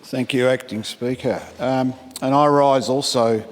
Thank you, Acting Speaker. And I rise also,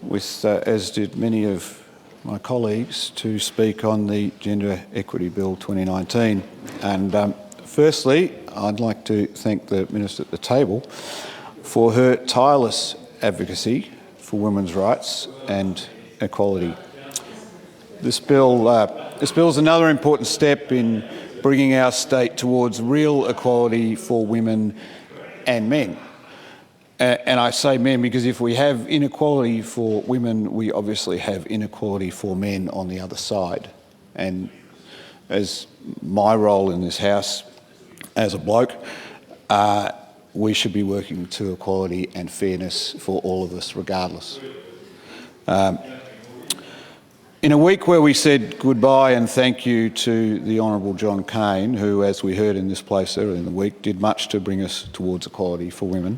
with, as did many of my colleagues, to speak on the Gender Equity Bill 2019. And firstly, I'd like to thank the Minister at the table for her tireless advocacy for women's rights and equality. This bill is another important step in bringing our state towards real equality for women and men. And I say men because if we have inequality for women, we obviously have inequality for men on the other side. And as my role in this House as a bloke, we should be working to equality and fairness for all of us regardless. In a week where we said goodbye and thank you to the Honourable John Cain, who, as we heard in this place earlier in the week, did much to bring us towards equality for women,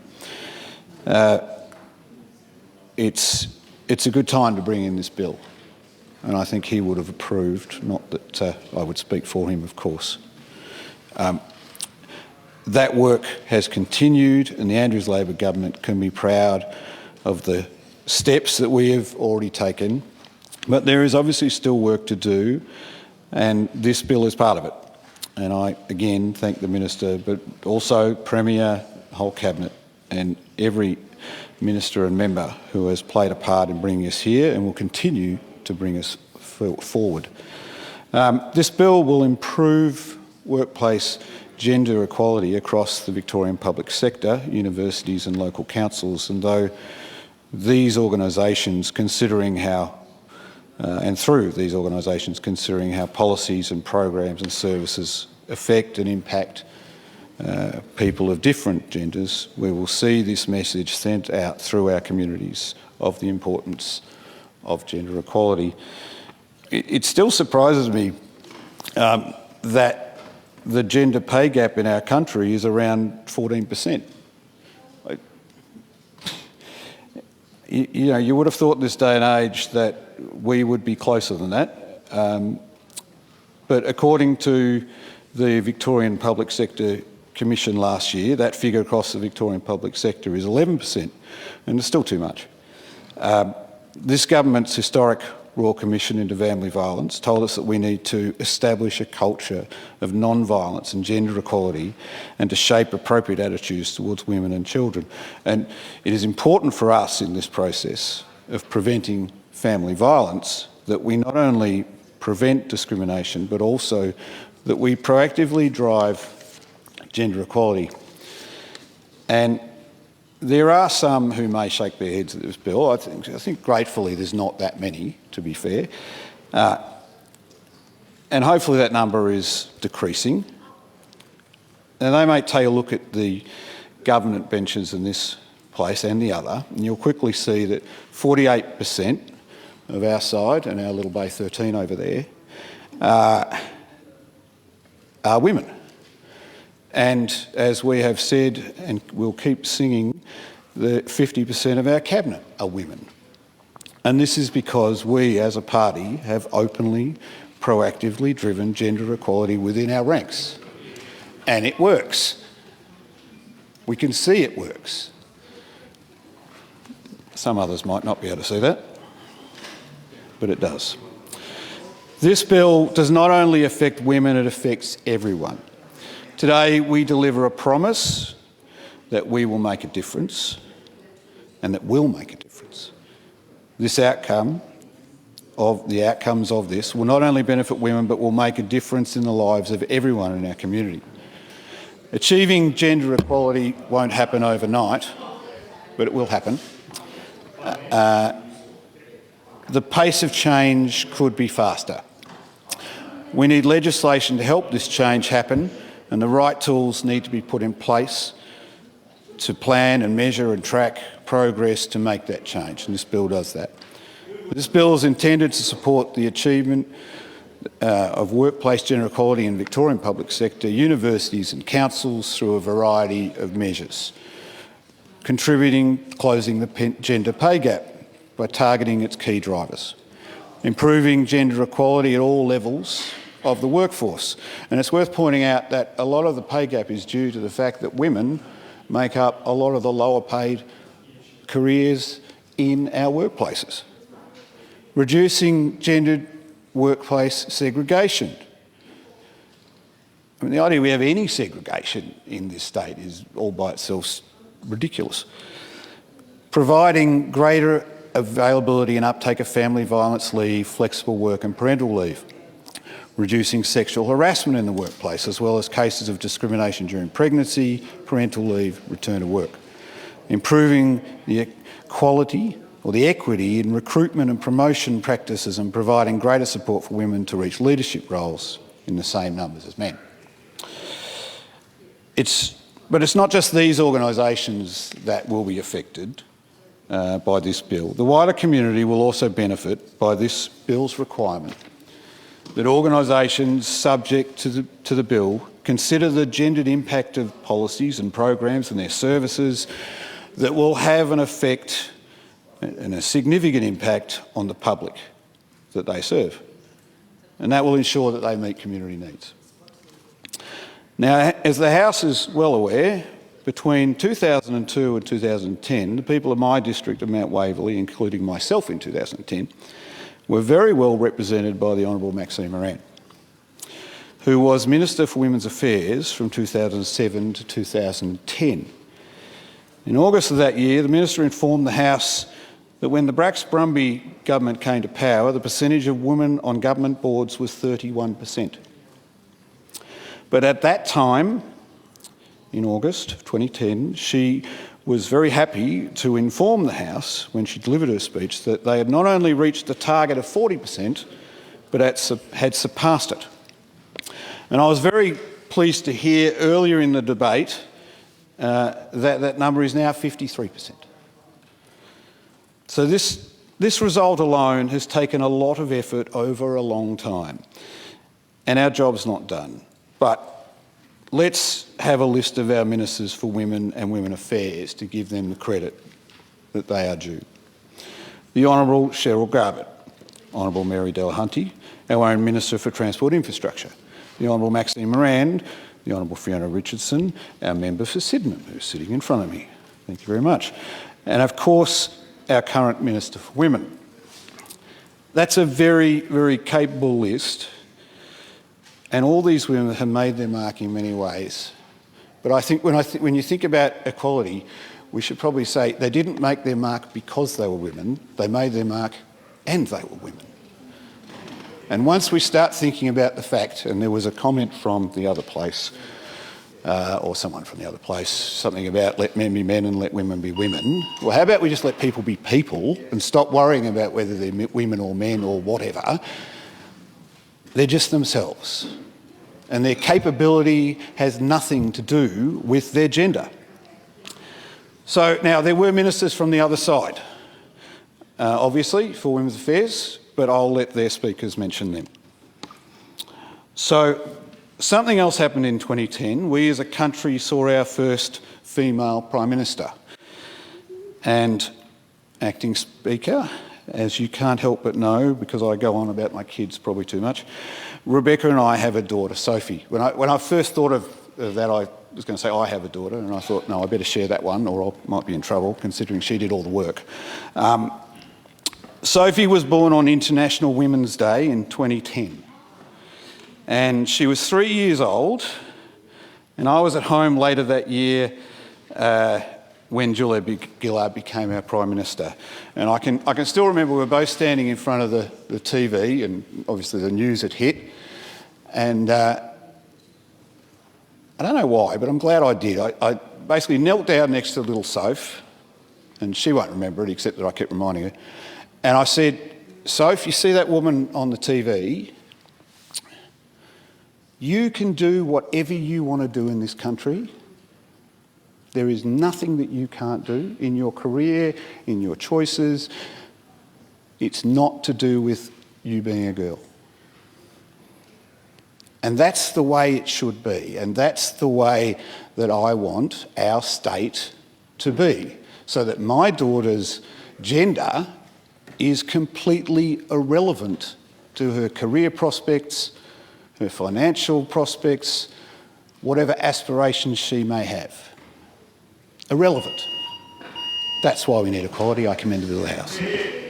it's a good time to bring in this bill, and I think he would have approved, not that I would speak for him, of course. That work has continued, and the Andrews Labor government can be proud of the steps that we have already taken. But there is obviously still work to do, and this bill is part of it. And I again thank the Minister, but also Premier, whole Cabinet, and every Minister and member who has played a part in bringing us here and will continue to bring us forward. This bill will improve workplace gender equality across the Victorian public sector, universities and local councils, and though these organisations considering how through these organisations considering how policies and programs and services affect and impact people of different genders, we will see this message sent out through our communities of the importance of gender equality. It still surprises me that the gender pay gap in our country is around 14%. You know, you would have thought in this day and age that we would be closer than that. But according to the Victorian Public Sector Commission last year, that figure across the Victorian public sector is 11%, and it's still too much. This government's historic Royal Commission into Family Violence told us that we need to establish a culture of non-violence and gender equality and to shape appropriate attitudes towards women and children. And it is important for us in this process of preventing family violence that we not only prevent discrimination but also that we proactively drive gender equality. And there are some who may shake their heads at this bill. I think gratefully there's not that many, to be fair. And hopefully that number is decreasing. And they may take a look at the government benches in this place and the other, and you'll quickly see that 48% of our side, and our little Bay 13 over there, are women. And as we have said, and we'll keep singing, the 50% of our cabinet are women. And this is because we as a party have openly, proactively driven gender equality within our ranks. And it works. We can see it works. Some others might not be able to see that, but it does. This bill does not only affect women, it affects everyone. Today we deliver a promise that we will make a difference and that will make a difference. The outcomes of this will not only benefit women but will make a difference in the lives of everyone in our community. Achieving gender equality won't happen overnight, but it will happen. The pace of change could be faster. We need legislation to help this change happen, and the right tools need to be put in place to plan and measure and track progress to make that change, and this bill does that. This bill is intended to support the achievement of workplace gender equality in Victorian public sector, universities and councils through a variety of measures, contributing to closing the gender pay gap by targeting its key drivers, improving gender equality at all levels of the workforce. And it's worth pointing out that a lot of the pay gap is due to the fact that women make up a lot of the lower paid careers in our workplaces. Reducing gendered workplace segregation. I mean, the idea we have any segregation in this state is all by itself ridiculous. Providing greater availability and uptake of family violence leave, flexible work and parental leave. Reducing sexual harassment in the workplace, as well as cases of discrimination during pregnancy, parental leave, return to work. Improving the quality or the equity in recruitment and promotion practices and providing greater support for women to reach leadership roles in the same numbers as men. But it's not just these organisations that will be affected by this bill. The wider community will also benefit by this bill's requirement that organisations subject to the bill consider the gendered impact of policies and programs and their services that will have an effect and a significant impact on the public that they serve. And that will ensure that they meet community needs. Now, as the House is well aware, between 2002 and 2010, the people of my district of Mount Waverley, including myself in 2010, were very well represented by the Honourable Maxine Moran, who was Minister for Women's Affairs from 2007 to 2010. In August of that year, the Minister informed the House that when the Bracks-Brumby government came to power, the percentage of women on government boards was 31%. But at that time, in August of 2010, she was very happy to inform the House, when she delivered her speech, that they had not only reached the target of 40%, but had surpassed it. And I was very pleased to hear earlier in the debate that number is now 53%. So this result alone has taken a lot of effort over a long time, and our job's not done. But let's have a list of our ministers for women and women affairs to give them the credit that they are due. The Honourable Cheryl Garbutt, Honourable Mary Delahunty, our own Minister for Transport Infrastructure, the Honourable Maxine Moran, the Honourable Fiona Richardson, our member for Sydenham, who's sitting in front of me. Thank you very much. And of course, our current Minister for Women. That's a very, very capable list. And all these women have made their mark in many ways. But I think when you think about equality, we should probably say they didn't make their mark because they were women, they made their mark and they were women. And once we start thinking about the fact, and there was a comment from the other place, or someone from the other place, something about let men be men and let women be women. Well, how about we just let people be people and stop worrying about whether they're women or men or whatever. They're just themselves, and their capability has nothing to do with their gender. So now there were ministers from the other side, obviously for Women's Affairs, but I'll let their speakers mention them. So something else happened in 2010. We as a country saw our first female Prime Minister, and Acting Speaker, as you can't help but know, because I go on about my kids probably too much, Rebecca and I have a daughter, Sophie. When I first thought of that, I was going to say I have a daughter, and I thought, no, I better share that one or I might be in trouble, considering she did all the work. Sophie was born on International Women's Day in 2010, and she was 3 years old, and I was at home later that year when Julia Gillard became our Prime Minister. And I can still remember we were both standing in front of the TV, and obviously the news had hit. And I don't know why, but I'm glad I did. I basically knelt down next to little Soph, and she won't remember it except that I kept reminding her. And I said, Soph, you see that woman on the TV? You can do whatever you want to do in this country. There is nothing that you can't do in your career, in your choices. It's not to do with you being a girl. And that's the way it should be. And that's the way that I want our state to be, so that my daughter's gender is completely irrelevant to her career prospects, her financial prospects, whatever aspirations she may have. Irrelevant. That's why we need equality. I commend the bill to the House.